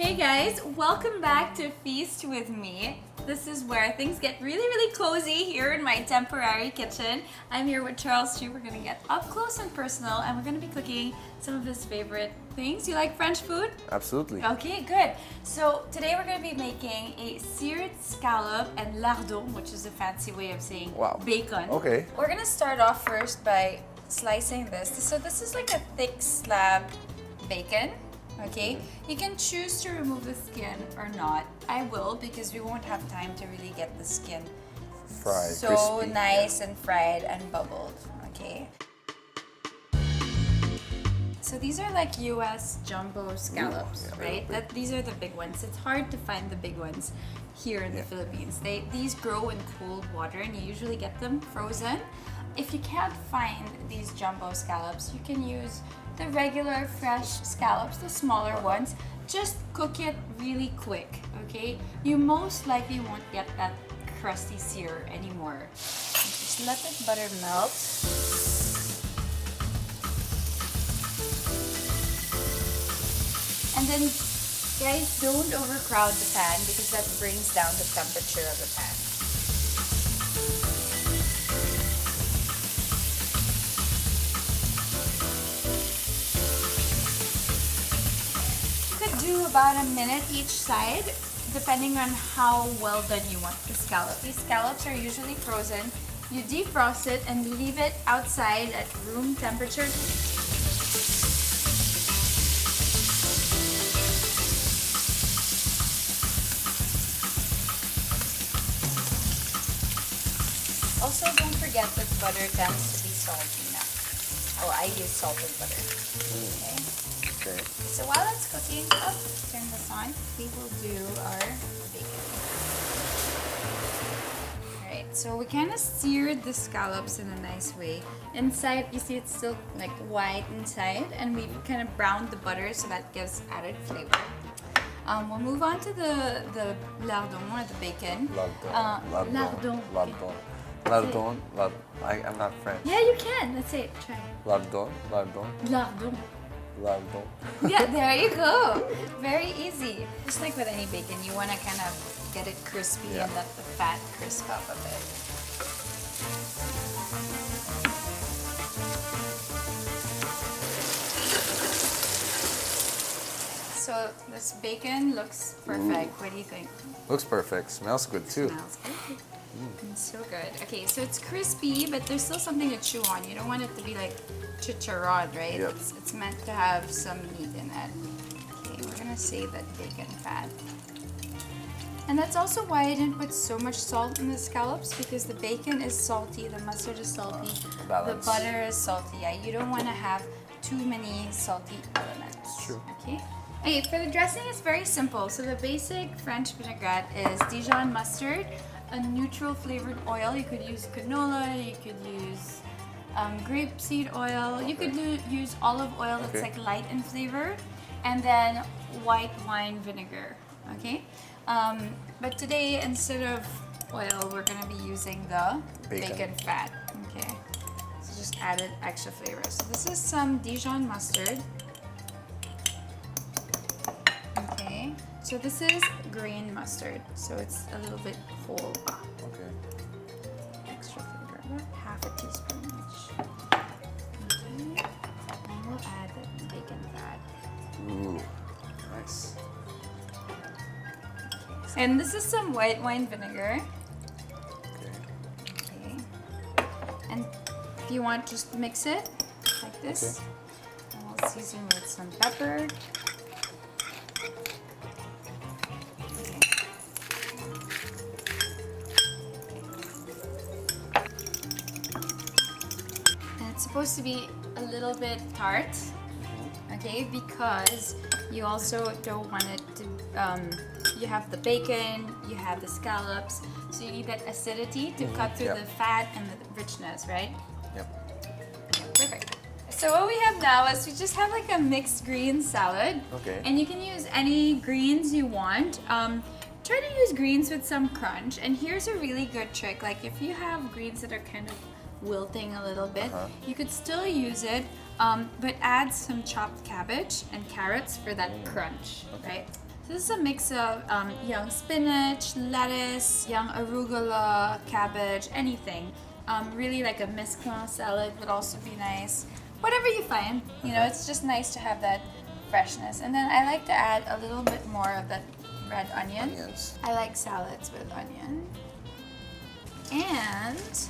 Hey guys, welcome back to Feast with me. This is where things get really cozy here in my temporary kitchen. I'm here with Charles Tiu. We're gonna get up close and personal and we're gonna be cooking some of his favorite things. You like French food? Absolutely. Okay, good. So today we're gonna be making a seared scallop and lardon, which is a fancy way of saying bacon. Okay. We're gonna start off first by slicing this. So this is like a thick slab bacon. Okay, you can choose to remove the skin or not. I will because we won't have time to really get the skin Fried, so crispy, nice and fried and bubbled. Okay. So these are like US jumbo scallops, right? These are the big ones. It's hard to find the big ones here in the Philippines. These grow in cold water and you usually get them frozen. If you can't find these jumbo scallops, you can use the regular fresh scallops, the smaller ones. Just cook it really quick, okay? You most likely won't get that crusty sear anymore. Just let the butter melt. And then, guys, don't overcrowd the pan because that brings down the temperature of the pan. Do about a minute each side, depending on how well done you want the scallop. These scallops are usually frozen. You defrost it and leave it outside at room temperature. Also, don't forget that butter tends to be salty now. Oh, I use salted butter. Okay. So while it's cooking, turn this on. We will do our bacon. Alright, so we kind of seared the scallops in a nice way. Inside, you see it's still like white inside, and we kind of browned the butter so that gives added flavor. We'll move on to the lardon or the bacon. Lardon. I'm not French. Yeah, you can. Let's say it. Try. Lardon. Yeah, there you go. Very easy. Just like with any bacon, you want to kind of get it crispy and let the fat crisp up a bit. So this bacon looks perfect. What do you think? Looks perfect. Smells good too. Smells good. It's so good. Okay, so it's crispy, but there's still something to chew on. You don't want it to be like chicharron, right? Yep. It's meant to have some meat in it. Okay, we're gonna save that bacon fat. And that's also why I didn't put so much salt in the scallops, because the bacon is salty, the mustard is salty, the butter is salty. Yeah, you don't want to have too many salty elements. True. Okay. Okay, for the dressing, it's very simple. So the basic French vinaigrette is Dijon mustard, a neutral flavored oil. You could use canola, you could use grapeseed oil, you could use olive oil that's like light in flavor, and then white wine vinegar, okay? But today, instead of oil, we're gonna be using the bacon fat, okay? So just added extra flavor. So this is some Dijon mustard. Okay, so this is green mustard, so it's a little bit whole. Okay. Extra flavor, about half a teaspoon each. Okay, and we'll add the bacon fat. Ooh, nice. And this is some white wine vinegar. Okay. And if you want, just mix it like this. And we'll season with some pepper. Supposed to be a little bit tart, okay, because you also don't want it to, you have the bacon, you have the scallops, so you need that acidity to cut through the fat and the richness, right? Yep. Perfect. So what we have now is we just have like a mixed green salad. Okay. And you can use any greens you want. Try to use greens with some crunch. And here's a really good trick. Like if you have greens that are kind of wilting a little bit, you could still use it, but add some chopped cabbage and carrots for that crunch, right? So So this is a mix of young spinach, lettuce, young arugula, cabbage, anything. Really like a mesclun salad would also be nice. Whatever you find, you know, it's just nice to have that freshness. And then I like to add a little bit more of that red onion. Onions. I like salads with onion. And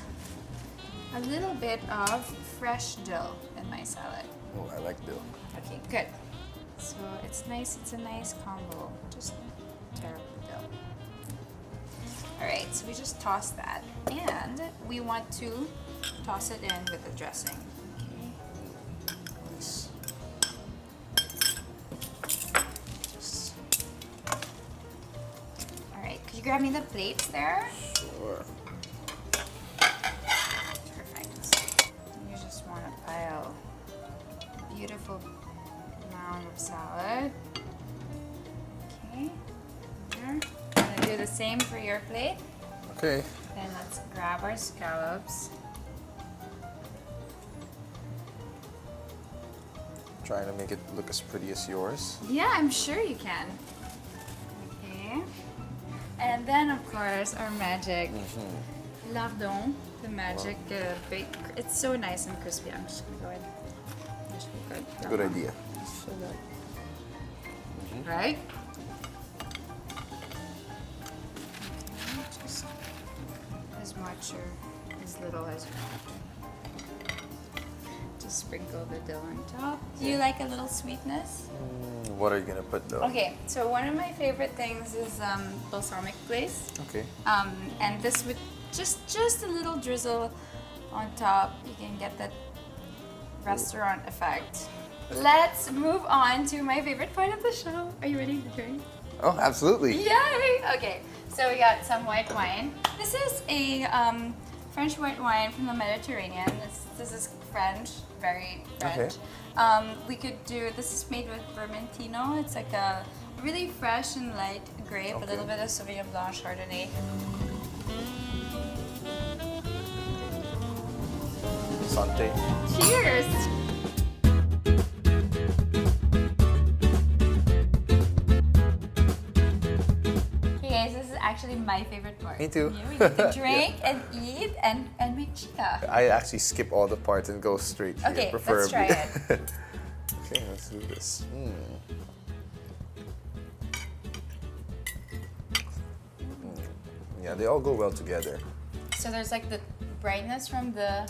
a little bit of fresh dill in my salad. Oh, I like dill. Okay, good. So it's nice, it's a nice combo. Just terrible dill. Alright, so we just toss that. And we want to toss it in with the dressing. Okay. Nice. Alright, could you grab me the plates there? Sure. Perfect. You just want to pile a beautiful mound of salad. Okay. There. I'm gonna do the same for your plate. Okay. Then let's grab our scallops. Trying to make it look as pretty as yours. Yeah, I'm sure you can. Okay. And then, of course, our magic lardon, the magic baked. It's so nice and crispy. I'm just gonna go ahead. Just go Good idea. So good. Right? Just as much or as little as you want. Just sprinkle the dill on top. Do you like a little sweetness? What are you gonna put though? Okay, so one of my favorite things is balsamic glaze. Okay. And this with just a little drizzle on top, you can get that restaurant effect. Let's move on to my favorite part of the show. Are you ready to drink? Oh, absolutely. Yay! Okay, so we got some white wine. This is a French white wine from the Mediterranean. This is French, very French. Okay. We could do, this is made with Vermentino. It's like a really fresh and light grape, a little bit of Sauvignon Blanc Chardonnay. Santé. Cheers! Okay guys, this is actually my favorite part. Me too. Yeah, we get to drink and eat and make chica. I actually skip all the parts and go straight here, Okay, preferably. let's try it. Okay, let's do this. Yeah, they all go well together. So there's like the brightness from the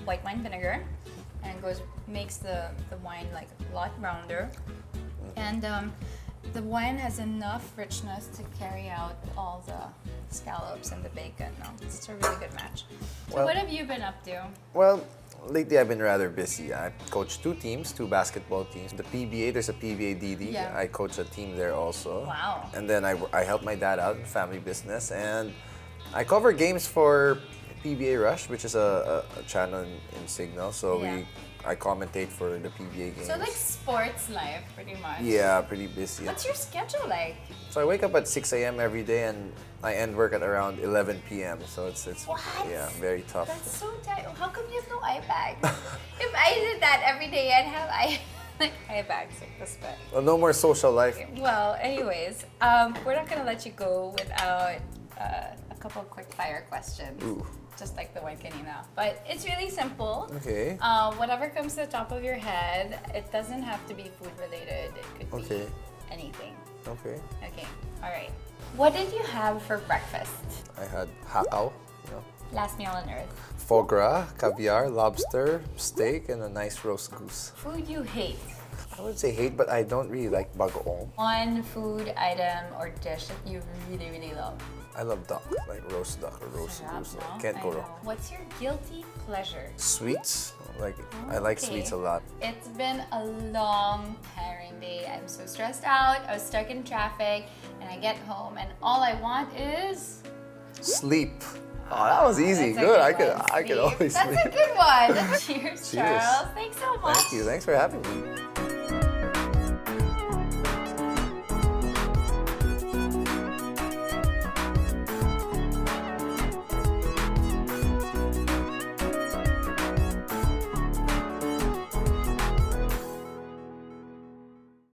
white wine vinegar, and makes the wine like a lot rounder. And the wine has enough richness to carry out all the scallops and the bacon. No, it's a really good match. So Well- what have you been up to? Well, lately I've been rather busy. I coach two basketball teams. The PBA, there's a PBA DD. Yeah. I coach a team there also. Wow. And then I help my dad out in family business, and I cover games for PBA Rush, which is a channel in Signal. So Yeah. I commentate for the PBA games. So like sports life, pretty much. Yeah, pretty busy. What's your schedule like? So I wake up at 6 a.m. every day, and I end work at around 11 p.m. So it's What? yeah, very tough. That's so tight. How come you have no eye bag? If I did that every day, I'd have eye bags like this big. Well, no more social life. Well, anyways, we're not gonna let you go without a couple of quick fire questions. Ooh. Just like the one kanina. But it's really simple. Okay. Whatever comes to the top of your head, it doesn't have to be food related. It could Okay. be anything. Okay. Okay, all right. What did you have for breakfast? I had hakaw, Last meal on earth. foie gras, caviar, lobster, steak, and a nice roast goose. Food you hate. I would say hate, but I don't really like bagoong. One food item or dish that you really, really love. I love duck, like roast duck or roast Sarap, goose. no? Can't go I wrong. know. What's your guilty pleasure? Sweets, like I like Okay. sweets a lot. It's been a long, tiring day. I'm so stressed out. I was stuck in traffic, and I get home, and all I want is Sleep. Oh, that was easy. That's a Good. one. I could Sleep. always That's sleep. a good one. Cheers, Cheers. Charles. Thanks so much. Thank you. Thanks for having me.